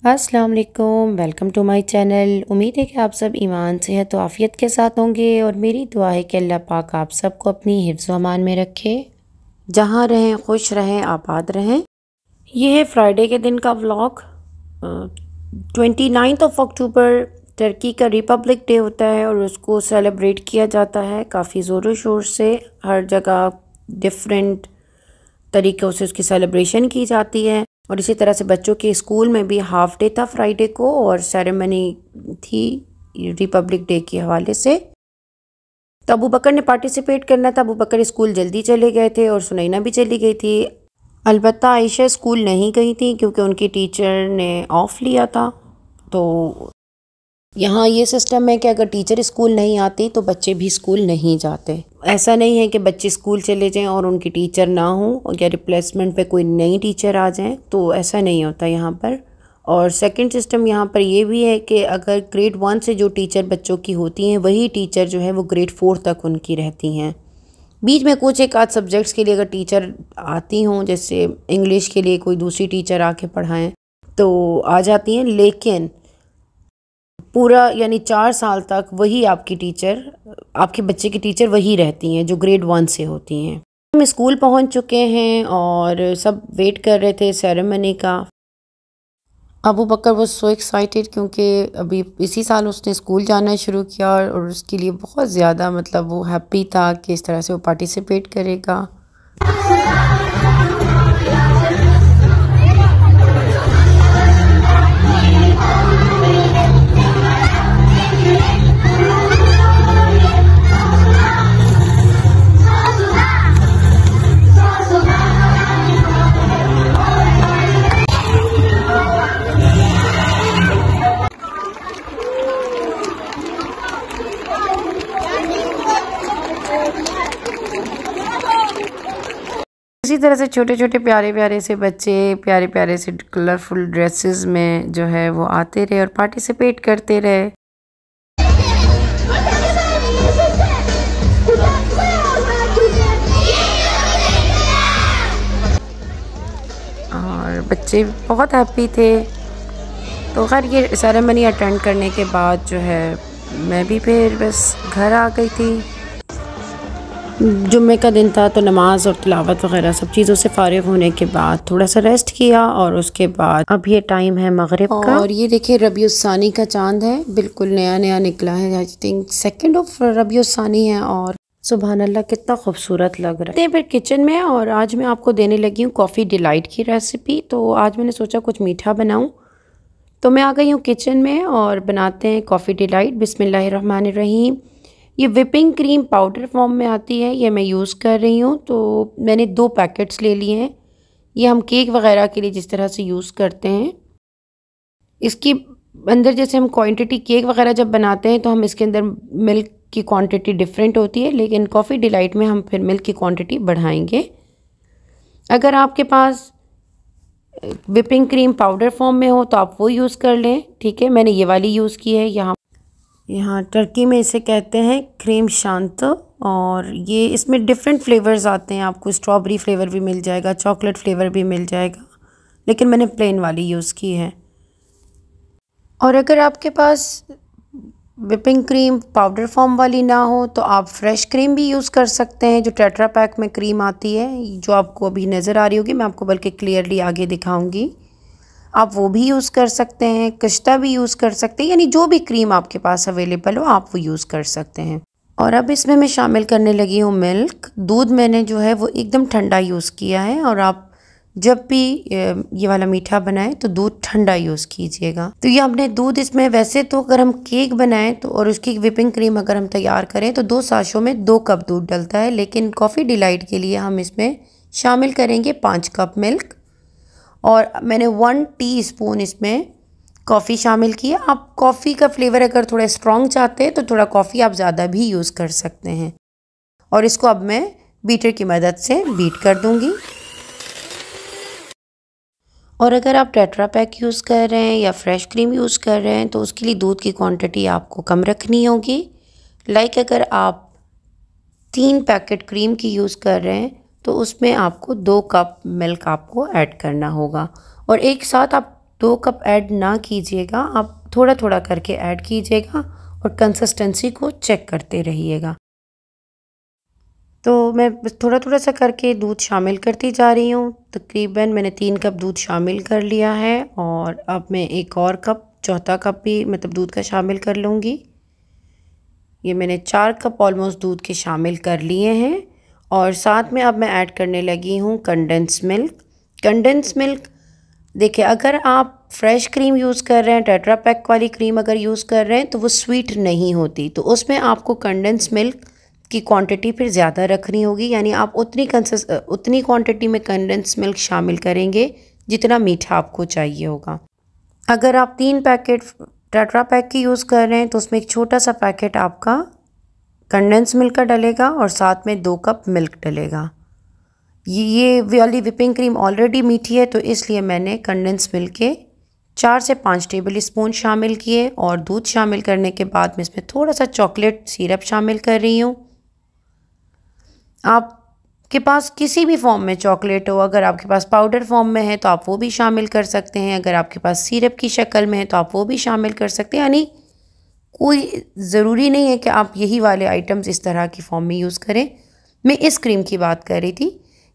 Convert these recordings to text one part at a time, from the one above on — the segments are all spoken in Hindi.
अस्सलाम वालेकुम, वेलकम टू माय चैनल। उम्मीद है कि आप सब ईमान सेहत और आफ़ियत के साथ होंगे और मेरी दुआ है कि अल्लाह पाक आप सबको अपनी हिफ्ज़ व अमान में रखे। जहाँ रहें खुश रहें, आबाद रहें। ये है फ्राइडे के दिन का व्लॉग। 29 अक्टूबर टर्की का रिपब्लिक डे होता है और उसको सेलिब्रेट किया जाता है काफ़ी ज़ोरों शोर से। हर जगह डिफरेंट तरीक़ों से उसकी सेलिब्रेशन की जाती है और इसी तरह से बच्चों के स्कूल में भी हाफ डे था फ्राइडे को और सेरेमनी थी रिपब्लिक डे के हवाले से। तो अबू बकर ने पार्टिसिपेट करना था। अबू बकर स्कूल जल्दी चले गए थे और सुनैना भी चली गई थी। अलबत्ता आयशा स्कूल नहीं गई थी क्योंकि उनकी टीचर ने ऑफ लिया था। तो यहाँ ये सिस्टम है कि अगर टीचर स्कूल नहीं आती तो बच्चे भी स्कूल नहीं जाते। ऐसा नहीं है कि बच्चे स्कूल चले जाएं और उनकी टीचर ना हो या रिप्लेसमेंट पे कोई नई टीचर आ जाए, तो ऐसा नहीं होता यहाँ पर। और सेकंड सिस्टम यहाँ पर ये भी है कि अगर ग्रेड 1 से जो टीचर बच्चों की होती हैं वही टीचर जो है वो ग्रेड 4 तक उनकी रहती हैं। बीच में कुछ एक आध सब्जेक्ट्स के लिए अगर टीचर आती हों, जैसे इंग्लिश के लिए कोई दूसरी टीचर आके पढ़ाएँ तो आ जाती हैं, लेकिन पूरा यानी 4 साल तक वही आपकी टीचर, आपके बच्चे की टीचर वही रहती हैं जो ग्रेड 1 से होती हैं। हम स्कूल पहुंच चुके हैं और सब वेट कर रहे थे सेरेमनी का। अबू बकर वो सो एक्साइटेड क्योंकि अभी इसी साल उसने स्कूल जाना शुरू किया और उसके लिए बहुत ज़्यादा मतलब वो हैप्पी था कि इस तरह से वो पार्टिसिपेट करेगा। इसी तरह से छोटे छोटे प्यारे प्यारे से बच्चे प्यारे प्यारे से कलरफुल ड्रेसेस में जो है वो आते रहे और पार्टिसिपेट करते रहे। और बच्चे बहुत हैप्पी थे। तो खैर ये सेरेमनी अटेंड करने के बाद जो है मैं भी फिर बस घर आ गई थी। जुम्मे का दिन था तो नमाज और तिलावत वगैरह सब चीज़ों से फारिग होने के बाद थोड़ा सा रेस्ट किया और उसके बाद अब ये टाइम है मगरिब का। और ये देखिए रबीउस्सानी का चांद है, बिल्कुल नया नया निकला है। आई थिंक 2 रबीउस्सानी है और सुबहान अल्लाह कितना खूबसूरत लग रहा है। फिर किचन में और आज मैं आपको देने लगी हूँ कॉफ़ी डिलाइट की रेसिपी। तो आज मैंने सोचा कुछ मीठा बनाऊँ, तो मैं आ गई हूँ किचन में और बनाते हैं कॉफ़ी डिलाइट। बिस्मिल्लाहिर्रहमानिर्रहीम। ये विपिंग क्रीम पाउडर फॉर्म में आती है, ये मैं यूज़ कर रही हूँ। तो मैंने 2 पैकेट्स ले लिए हैं। ये हम केक वगैरह के लिए जिस तरह से यूज़ करते हैं, इसकी अंदर जैसे हम क्वांटिटी केक वगैरह जब बनाते हैं तो हम इसके अंदर मिल्क की क्वांटिटी डिफरेंट होती है, लेकिन कॉफ़ी डिलाइट में हम फिर मिल्क की क्वांटिटी बढ़ाएंगे। अगर आपके पास विपिंग क्रीम पाउडर फॉर्म में हो तो आप वो यूज़ कर लें, ठीक है। मैंने ये वाली यूज़ की है। यहाँ टर्की में इसे कहते हैं क्रीम शांत और ये इसमें डिफरेंट फ्लेवर्स आते हैं। आपको स्ट्रॉबेरी फ्लेवर भी मिल जाएगा, चॉकलेट फ्लेवर भी मिल जाएगा, लेकिन मैंने प्लेन वाली यूज़ की है। और अगर आपके पास विपिंग क्रीम पाउडर फॉर्म वाली ना हो तो आप फ्रेश क्रीम भी यूज़ कर सकते हैं, जो टेट्रा पैक में क्रीम आती है, जो आपको अभी नज़र आ रही होगी। मैं आपको बल्कि क्लियरली आगे दिखाऊंगी। आप वो भी यूज़ कर सकते हैं, कश्ता भी यूज़ कर सकते हैं, यानी जो भी क्रीम आपके पास अवेलेबल हो आप वो यूज़ कर सकते हैं। और अब इसमें मैं शामिल करने लगी हूँ मिल्क। दूध मैंने जो है वो एकदम ठंडा यूज़ किया है और आप जब भी ये वाला मीठा बनाएं तो दूध ठंडा यूज़ कीजिएगा। तो ये हमने दूध इसमें, वैसे तो अगर हम केक बनाएं तो और उसकी विपिंग क्रीम अगर हम तैयार करें तो 2 साशों में 2 कप दूध डलता है, लेकिन कॉफ़ी डिलाइट के लिए हम इसमें शामिल करेंगे 5 कप मिल्क और मैंने 1 टीस्पून इसमें कॉफ़ी शामिल किया। आप कॉफ़ी का फ्लेवर अगर थोड़ा स्ट्रॉन्ग चाहते हैं तो थोड़ा कॉफ़ी आप ज़्यादा भी यूज़ कर सकते हैं। और इसको अब मैं बीटर की मदद से बीट कर दूंगी। और अगर आप टेट्रा पैक यूज़ कर रहे हैं या फ्रेश क्रीम यूज़ कर रहे हैं तो उसके लिए दूध की क्वांटिटी आपको कम रखनी होगी। लाइक अगर आप 3 पैकेट क्रीम की यूज़ कर रहे हैं तो उसमें आपको 2 कप मिल्क आपको ऐड करना होगा और एक साथ आप 2 कप ऐड ना कीजिएगा, आप थोड़ा थोड़ा करके ऐड कीजिएगा और कंसिस्टेंसी को चेक करते रहिएगा। तो मैं बस थोड़ा थोड़ा सा करके दूध शामिल करती जा रही हूँ। तकरीबन मैंने 3 कप दूध शामिल कर लिया है और अब मैं एक और कप, चौथा कप भी मतलब दूध का शामिल कर लूँगी। ये मैंने 4 कप ऑलमोस्ट दूध के शामिल कर लिए हैं और साथ में अब मैं ऐड करने लगी हूँ कंडेंस मिल्क। कंडेंस मिल्क देखिए, अगर आप फ्रेश क्रीम यूज़ कर रहे हैं, टेट्रा पैक वाली क्रीम अगर यूज़ कर रहे हैं तो वो स्वीट नहीं होती, तो उसमें आपको कंडेंस मिल्क की क्वांटिटी फिर ज़्यादा रखनी होगी, यानी आप उतनी क्वांटिटी में कंडेंस मिल्क शामिल करेंगे जितना मीठा आपको चाहिए होगा। अगर आप 3 पैकेट टेट्रा पैक की यूज़ कर रहे हैं तो उसमें एक छोटा सा पैकेट आपका कंडेंस मिल्क का डलेगा और साथ में 2 कप मिल्क डलेगा। ये वाली विपिंग क्रीम ऑलरेडी मीठी है तो इसलिए मैंने कंडेंस मिल्क के 4 से 5 टेबल स्पून शामिल किए और दूध शामिल करने के बाद मैं इसमें थोड़ा सा चॉकलेट सिरप शामिल कर रही हूँ। आपके पास किसी भी फॉर्म में चॉकलेट हो, अगर आपके पास पाउडर फॉर्म में है तो आप वो भी शामिल कर सकते हैं, अगर आपके पास सिरप की शक्ल में है तो आप वो भी शामिल कर सकते हैं, यानी कोई ज़रूरी नहीं है कि आप यही वाले आइटम्स इस तरह की फॉर्म में यूज़ करें। मैं इस क्रीम की बात कर रही थी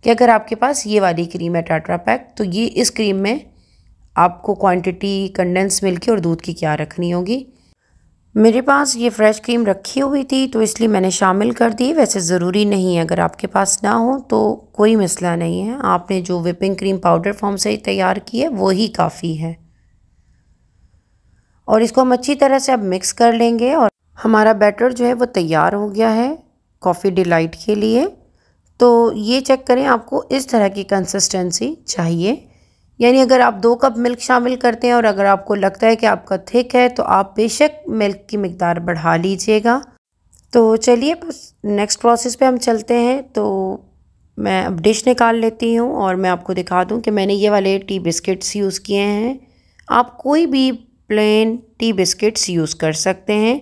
कि अगर आपके पास ये वाली क्रीम है टेट्रा पैक, तो ये इस क्रीम में आपको क्वांटिटी कंडेंस मिल्क की और दूध की क्या रखनी होगी। मेरे पास ये फ्रेश क्रीम रखी हुई थी तो इसलिए मैंने शामिल कर दी। वैसे ज़रूरी नहीं है, अगर आपके पास ना हो तो कोई मसला नहीं है, आपने जो विपिंग क्रीम पाउडर फॉर्म से तैयार की है वो ही काफ़ी है। और इसको हम अच्छी तरह से अब मिक्स कर लेंगे और हमारा बैटर जो है वो तैयार हो गया है कॉफ़ी डिलाइट के लिए। तो ये चेक करें, आपको इस तरह की कंसिस्टेंसी चाहिए, यानी अगर आप 2 कप मिल्क शामिल करते हैं और अगर आपको लगता है कि आपका थिक है तो आप बेशक मिल्क की मिकदार बढ़ा लीजिएगा। तो चलिए बस नेक्स्ट प्रोसेस पे हम चलते हैं। तो मैं अब डिश निकाल लेती हूँ और मैं आपको दिखा दूँ कि मैंने ये वाले टी बिस्किट्स यूज़ किए हैं। आप कोई भी प्लेन टी बिस्किट्स यूज़ कर सकते हैं।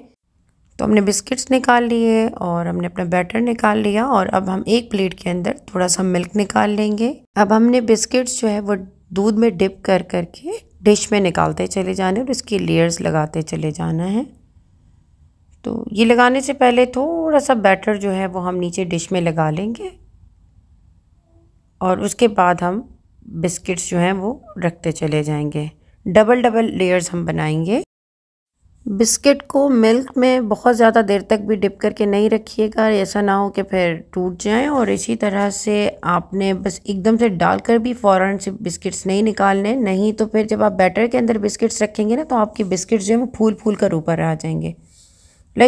तो हमने बिस्किट्स निकाल लिए और हमने अपना बैटर निकाल लिया और अब हम एक प्लेट के अंदर थोड़ा सा मिल्क निकाल लेंगे। अब हमने बिस्किट्स जो है वो दूध में डिप कर करके डिश में निकालते चले जाने और इसकी लेयर्स लगाते चले जाना है। तो ये लगाने से पहले थोड़ा सा बैटर जो है वो हम नीचे डिश में लगा लेंगे और उसके बाद हम बिस्किट्स जो हैं वो रखते चले जाएंगे। डबल डबल लेयर्स हम बनाएंगे। बिस्किट को मिल्क में बहुत ज़्यादा देर तक भी डिप करके नहीं रखिएगा, ऐसा ना हो कि फिर टूट जाएं। और इसी तरह से आपने बस एकदम से डालकर भी फ़ौरन से बिस्किट्स नहीं निकालने, नहीं तो फिर जब आप बैटर के अंदर बिस्किट्स रखेंगे ना तो आपके बिस्किट्स जो है वो फूल फूल कर ऊपर आ जाएंगे।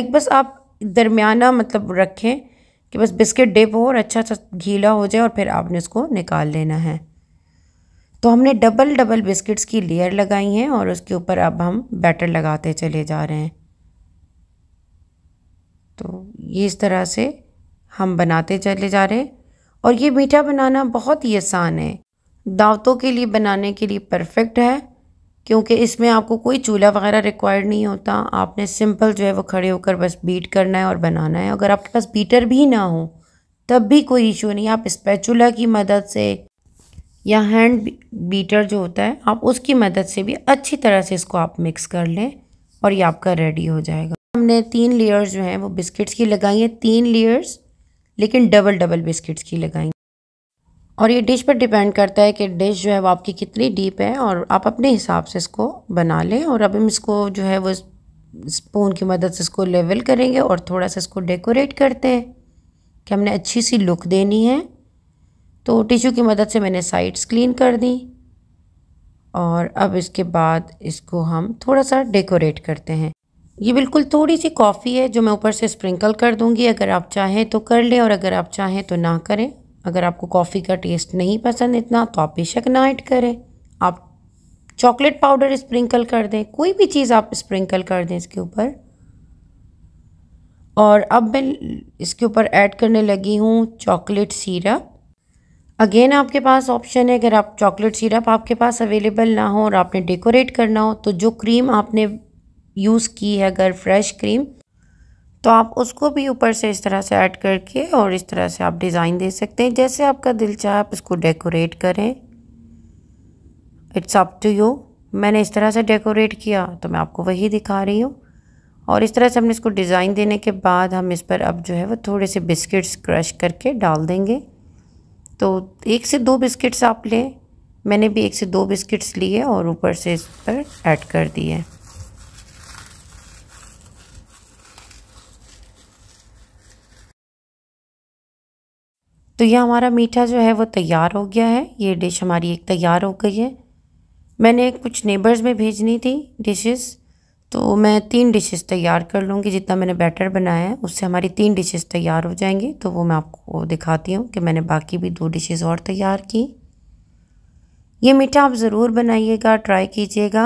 बस आप दरमियाना मतलब रखें कि बस बिस्किट डिप हो और अच्छा सा गीला हो जाए और फिर आपने उसको निकाल लेना है। तो हमने डबल डबल बिस्किट्स की लेयर लगाई हैं और उसके ऊपर अब हम बैटर लगाते चले जा रहे हैं। तो ये इस तरह से हम बनाते चले जा रहे हैं और ये मीठा बनाना बहुत ही आसान है, दावतों के लिए बनाने के लिए परफेक्ट है, क्योंकि इसमें आपको कोई चूल्हा वगैरह रिक्वायर्ड नहीं होता। आपने सिंपल जो है वो खड़े होकर बस बीट करना है और बनाना है। अगर आपके पास बीटर भी ना हो तब भी कोई इशू नहीं, आप स्पैचुला की मदद से या हैंड बीटर जो होता है आप उसकी मदद से भी अच्छी तरह से इसको आप मिक्स कर लें और ये आपका रेडी हो जाएगा। हमने 3 लेयर्स जो हैं वो बिस्किट्स की लगाई हैं, 3 लेयर्स लेकिन डबल डबल बिस्किट्स की लगाई। और ये डिश पर डिपेंड करता है कि डिश जो है वो आपकी कितनी डीप है और आप अपने हिसाब से इसको बना लें। और अब हम इसको जो है वो स्पून की मदद से इसको लेवल करेंगे और थोड़ा सा इसको डेकोरेट करते हैं कि हमने अच्छी सी लुक देनी है। तो टिश्यू की मदद से मैंने साइड्स क्लीन कर दी और अब इसके बाद इसको हम थोड़ा सा डेकोरेट करते हैं। ये बिल्कुल थोड़ी सी कॉफ़ी है जो मैं ऊपर से स्प्रिंकल कर दूंगी, अगर आप चाहें तो कर लें और अगर आप चाहें तो ना करें। अगर आपको कॉफ़ी का टेस्ट नहीं पसंद इतना तो आप बेशक ना ऐड करें, आप चॉकलेट पाउडर स्प्रिंकल कर दें, कोई भी चीज़ आप स्प्रिंकल कर दें इसके ऊपर। और अब मैं इसके ऊपर ऐड करने लगी हूँ चॉकलेट सिरप। अगेन आपके पास ऑप्शन है, अगर आप चॉकलेट सिरप आपके पास अवेलेबल ना हो और आपने डेकोरेट करना हो तो जो क्रीम आपने यूज़ की है अगर फ्रेश क्रीम तो आप उसको भी ऊपर से इस तरह से ऐड करके और इस तरह से आप डिज़ाइन दे सकते हैं, जैसे आपका दिल चाहे आप इसको डेकोरेट करें। It's up to you. मैंने इस तरह से डेकोरेट किया तो मैं आपको वही दिखा रही हूँ। और इस तरह से हमने इसको डिज़ाइन देने के बाद हम इस पर अब जो है वो थोड़े से बिस्किट्स क्रश करके डाल देंगे। तो 1 से 2 बिस्किट्स आप लें, मैंने भी 1 से 2 बिस्किट्स लिए और ऊपर से इस पर ऐड कर दिए। तो यह हमारा मीठा जो है वो तैयार हो गया है। ये डिश हमारी एक तैयार हो गई है। मैंने कुछ नेबर्स में भेजनी थी डिशेस, तो मैं 3 डिशेस तैयार कर लूँगी। जितना मैंने बैटर बनाया है उससे हमारी 3 डिशेस तैयार हो जाएंगी। तो वो मैं आपको दिखाती हूँ कि मैंने बाकी भी 2 डिशेस और तैयार की। ये मीठा आप ज़रूर बनाइएगा, ट्राई कीजिएगा,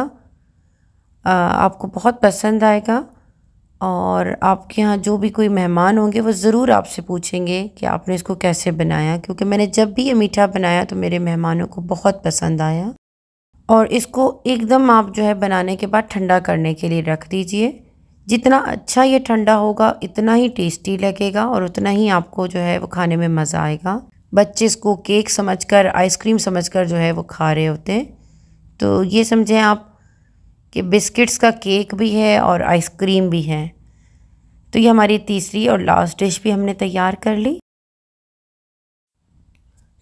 आपको बहुत पसंद आएगा। और आपके यहाँ जो भी कोई मेहमान होंगे वो ज़रूर आपसे पूछेंगे कि आपने इसको कैसे बनाया, क्योंकि मैंने जब भी ये मीठा बनाया तो मेरे मेहमानों को बहुत पसंद आया। और इसको एकदम आप जो है बनाने के बाद ठंडा करने के लिए रख दीजिए। जितना अच्छा ये ठंडा होगा इतना ही टेस्टी लगेगा और उतना ही आपको जो है वो खाने में मज़ा आएगा। बच्चे इसको केक समझकर, आइसक्रीम समझकर जो है वो खा रहे होते हैं। तो ये समझें आप कि बिस्किट्स का केक भी है और आइसक्रीम भी है। तो ये हमारी तीसरी और लास्ट डिश भी हमने तैयार कर ली।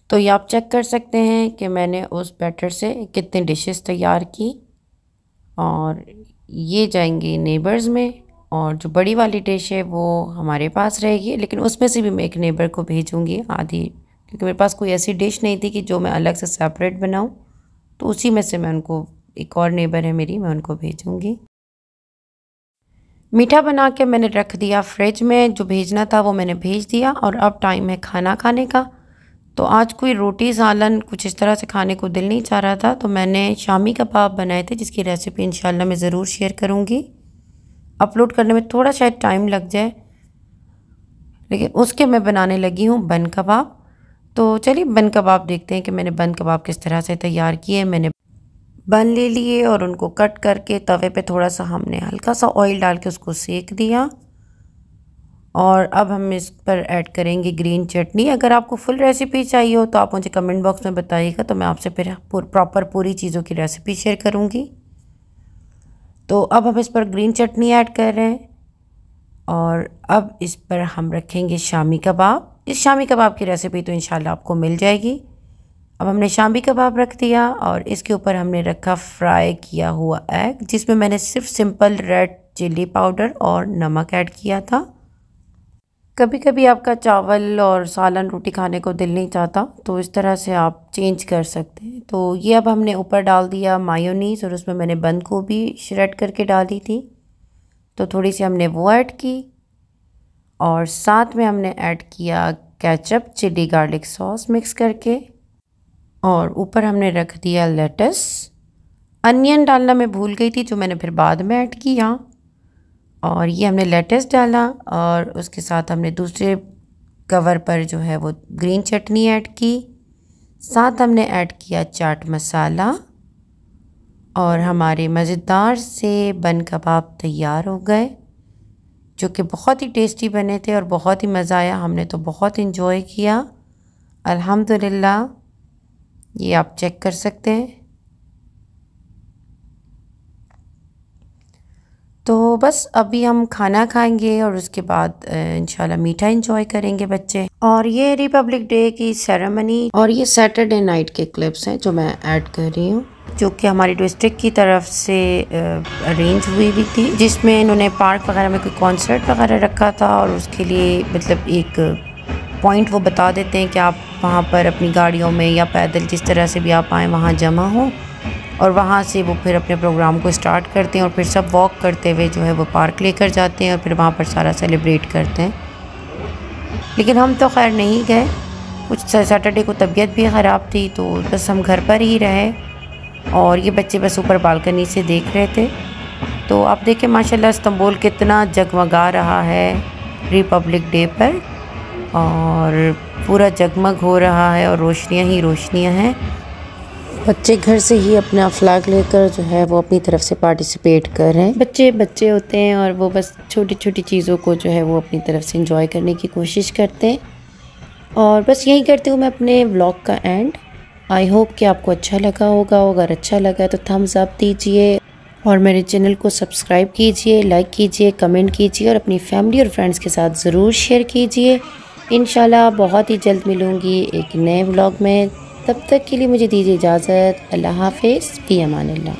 तो ये आप चेक कर सकते हैं कि मैंने उस बैटर से कितने डिशेस तैयार की, और ये जाएंगी नेबर्स में, और जो बड़ी वाली डिश है वो हमारे पास रहेगी। लेकिन उसमें से भी मैं एक नेबर को भेजूंगी आधी, क्योंकि मेरे पास कोई ऐसी डिश नहीं थी कि जो मैं अलग से सेपरेट बनाऊं। तो उसी में से मैं उनको, एक और नेबर है मेरी, मैं उनको भेजूंगी। मीठा बना के मैंने रख दिया फ्रिज में, जो भेजना था वो मैंने भेज दिया। और अब टाइम है खाना खाने का। तो आज कोई रोटी सालन कुछ इस तरह से खाने को दिल नहीं चाह रहा था, तो मैंने शामी कबाब बनाए थे, जिसकी रेसिपी इंशाल्लाह मैं ज़रूर शेयर करूँगी। अपलोड करने में थोड़ा शायद टाइम लग जाए, लेकिन उसके मैं बनाने लगी हूँ बन कबाब। तो चलिए बन कबाब देखते हैं कि मैंने बन कबाब किस तरह से तैयार किए। मैंने बन ले लिए और उनको कट करके तवे पे थोड़ा सा हमने हल्का सा ऑयल डाल के उसको सेक दिया। और अब हम इस पर ऐड करेंगे ग्रीन चटनी। अगर आपको फुल रेसिपी चाहिए हो तो आप मुझे कमेंट बॉक्स में बताइएगा, तो मैं आपसे फिर प्रॉपर पूरी चीज़ों की रेसिपी शेयर करूँगी। तो अब हम इस पर ग्रीन चटनी ऐड कर रहे हैं, और अब इस पर हम रखेंगे शामी कबाब। इस शामी कबाब की रेसिपी तो इंशाल्लाह आपको मिल जाएगी। अब हमने शामी कबाब रख दिया और इसके ऊपर हमने रखा फ्राई किया हुआ एग, जिसमें मैंने सिर्फ सिंपल रेड चिल्ली पाउडर और नमक ऐड किया था। कभी कभी आपका चावल और सालन रोटी खाने को दिल नहीं चाहता, तो इस तरह से आप चेंज कर सकते हैं। तो ये अब हमने ऊपर डाल दिया मायोनीज़, और उसमें मैंने बंद गोभी श्रेड करके डाली थी, तो थोड़ी सी हमने वो ऐड की। और साथ में हमने ऐड किया ketchup chilli garlic sauce mix करके, और ऊपर हमने रख दिया लेटस। अनियन डालना मैं भूल गई थी, जो मैंने फिर बाद में ऐड किया। और ये हमने लेटस डाला, और उसके साथ हमने दूसरे कवर पर जो है वो ग्रीन चटनी ऐड की। साथ हमने ऐड किया चाट मसाला, और हमारे मज़ेदार से बन कबाब तैयार हो गए, जो कि बहुत ही टेस्टी बने थे और बहुत ही मज़ा आया। हमने तो बहुत इंजॉय किया अल्हम्दुलिल्लाह। ये आप चेक कर सकते हैं। तो बस अभी हम खाना खाएंगे और उसके बाद इंशाल्लाह मीठा एंजॉय करेंगे बच्चे। और ये रिपब्लिक डे की सेरेमनी और ये सैटरडे नाइट के क्लिप्स हैं जो मैं ऐड कर रही हूँ, जो कि हमारी डिस्ट्रिक्ट की तरफ से अरेंज हुई भी थी, जिसमें इन्होंने पार्क वगैरह में कोई कॉन्सर्ट वगैरह रखा था। और उसके लिए मतलब एक पॉइंट वो बता देते हैं कि आप वहाँ पर अपनी गाड़ियों में या पैदल जिस तरह से भी आप आएँ वहाँ जमा हो, और वहाँ से वो फिर अपने प्रोग्राम को स्टार्ट करते हैं। और फिर सब वॉक करते हुए जो है वो पार्क लेकर जाते हैं, और फिर वहाँ पर सारा सेलिब्रेट करते हैं। लेकिन हम तो खैर नहीं गए, कुछ सैटरडे को तबीयत भी ख़राब थी, तो बस हम घर पर ही रहे। और ये बच्चे बस ऊपर बालकनी से देख रहे थे। तो आप देखें माशाल्लाह इस्तांबुल कितना जगमगा रहा है रिपब्लिक डे पर, और पूरा जगमग हो रहा है और रोशनियाँ ही रोशनियाँ हैं। बच्चे घर से ही अपना फ्लैग लेकर जो है वो अपनी तरफ से पार्टिसिपेट कर रहे हैं। बच्चे बच्चे होते हैं और वो बस छोटी छोटी चीज़ों को जो है वो अपनी तरफ से एंजॉय करने की कोशिश करते हैं। और बस यही करती हूँ मैं अपने व्लॉग का एंड। आई होप कि आपको अच्छा लगा होगा। अगर अच्छा लगा तो थम्स अप दीजिए और मेरे चैनल को सब्सक्राइब कीजिए, लाइक कीजिए, कमेंट कीजिए और अपनी फैमिली और फ्रेंड्स के साथ ज़रूर शेयर कीजिए। इंशाल्लाह बहुत ही जल्द मिलूँगी एक नए व्लॉग में। तब तक के लिए मुझे दीजिए इजाज़त। अल्लाह हाफ़िज़, फ़ी अमानिल्लाह।